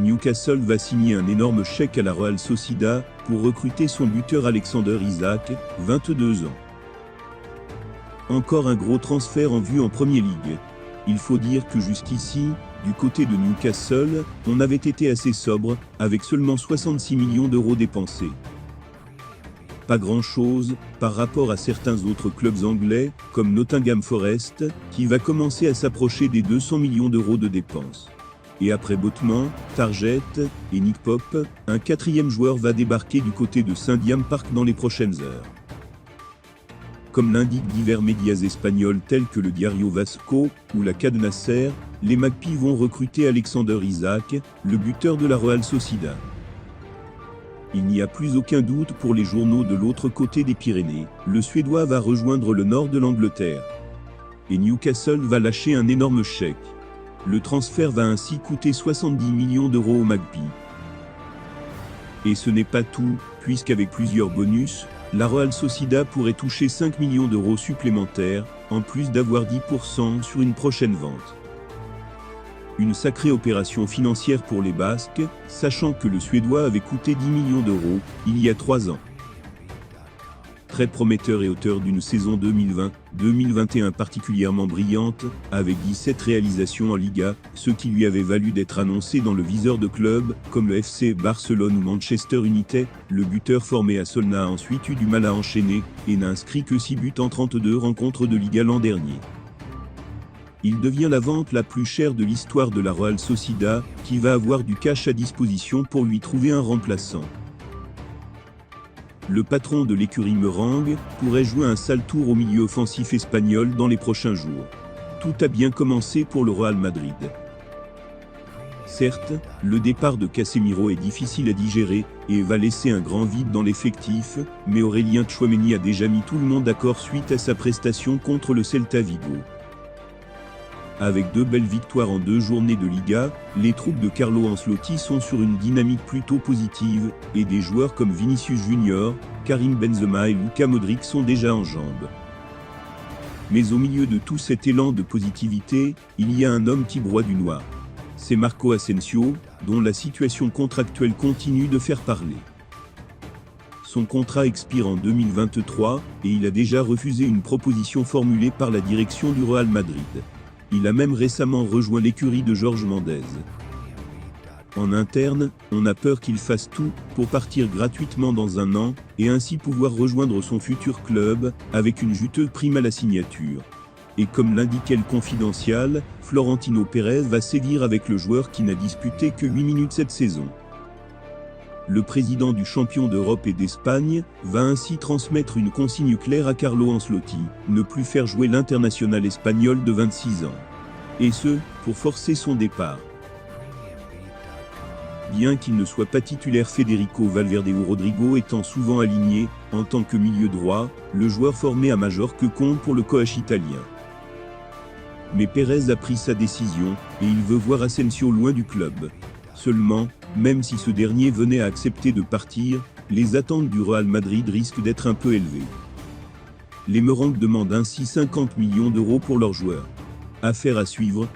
Newcastle va signer un énorme chèque à la Real Sociedad pour recruter son buteur Alexander Isak, 22 ans. Encore un gros transfert en vue en Premier League. Il faut dire que jusqu'ici, du côté de Newcastle, on avait été assez sobre, avec seulement 66 millions d'euros dépensés. Pas grand-chose, par rapport à certains autres clubs anglais, comme Nottingham Forest, qui va commencer à s'approcher des 200 millions d'euros de dépenses. Et après Botman, Target et Nick Pope, un quatrième joueur va débarquer du côté de St. Park dans les prochaines heures. Comme l'indiquent divers médias espagnols tels que le Diario Vasco ou la Cadena SER, les Magpies vont recruter Alexander Isak, le buteur de la Real Sociedad. Il n'y a plus aucun doute pour les journaux de l'autre côté des Pyrénées, le Suédois va rejoindre le nord de l'Angleterre. Et Newcastle va lâcher un énorme chèque. Le transfert va ainsi coûter 70 millions d'euros aux Magpies. Et ce n'est pas tout, puisqu'avec plusieurs bonus, la Real Sociedad pourrait toucher 5 millions d'euros supplémentaires, en plus d'avoir 10% sur une prochaine vente. Une sacrée opération financière pour les Basques, sachant que le Suédois avait coûté 10 millions d'euros, il y a 3 ans. Très prometteur et auteur d'une saison 2020-2021 particulièrement brillante, avec 17 réalisations en Liga, ce qui lui avait valu d'être annoncé dans le viseur de clubs, comme le FC Barcelone ou Manchester United. Le buteur formé à Solna a ensuite eu du mal à enchaîner, et n'a inscrit que 6 buts en 32 rencontres de Liga l'an dernier. Il devient la vente la plus chère de l'histoire de la Real Sociedad, qui va avoir du cash à disposition pour lui trouver un remplaçant. Le patron de l'écurie Merengue pourrait jouer un sale tour au milieu offensif espagnol dans les prochains jours. Tout a bien commencé pour le Real Madrid. Certes, le départ de Casemiro est difficile à digérer et va laisser un grand vide dans l'effectif, mais Aurélien Tchouaméni a déjà mis tout le monde d'accord suite à sa prestation contre le Celta Vigo. Avec 2 belles victoires en 2 journées de Liga, les troupes de Carlo Ancelotti sont sur une dynamique plutôt positive, et des joueurs comme Vinicius Junior, Karim Benzema et Luka Modric sont déjà en jambes. Mais au milieu de tout cet élan de positivité, il y a un homme qui broie du noir. C'est Marco Asensio, dont la situation contractuelle continue de faire parler. Son contrat expire en 2023, et il a déjà refusé une proposition formulée par la direction du Real Madrid. Il a même récemment rejoint l'écurie de Jorge Mendes. En interne, on a peur qu'il fasse tout pour partir gratuitement dans un an, et ainsi pouvoir rejoindre son futur club, avec une juteuse prime à la signature. Et comme l'indiquait le Confidential, Florentino Pérez va sévir avec le joueur qui n'a disputé que 8 minutes cette saison. Le président du champion d'Europe et d'Espagne va ainsi transmettre une consigne claire à Carlo Ancelotti, ne plus faire jouer l'international espagnol de 26 ans. Et ce, pour forcer son départ. Bien qu'il ne soit pas titulaire, Federico Valverde ou Rodrigo étant souvent aligné, en tant que milieu droit, le joueur formé à Majorque compte pour le coach italien. Mais Pérez a pris sa décision, et il veut voir Asensio loin du club. Seulement, même si ce dernier venait à accepter de partir, les attentes du Real Madrid risquent d'être un peu élevées. Les Merengues demandent ainsi 50 millions d'euros pour leurs joueurs. Affaire à suivre,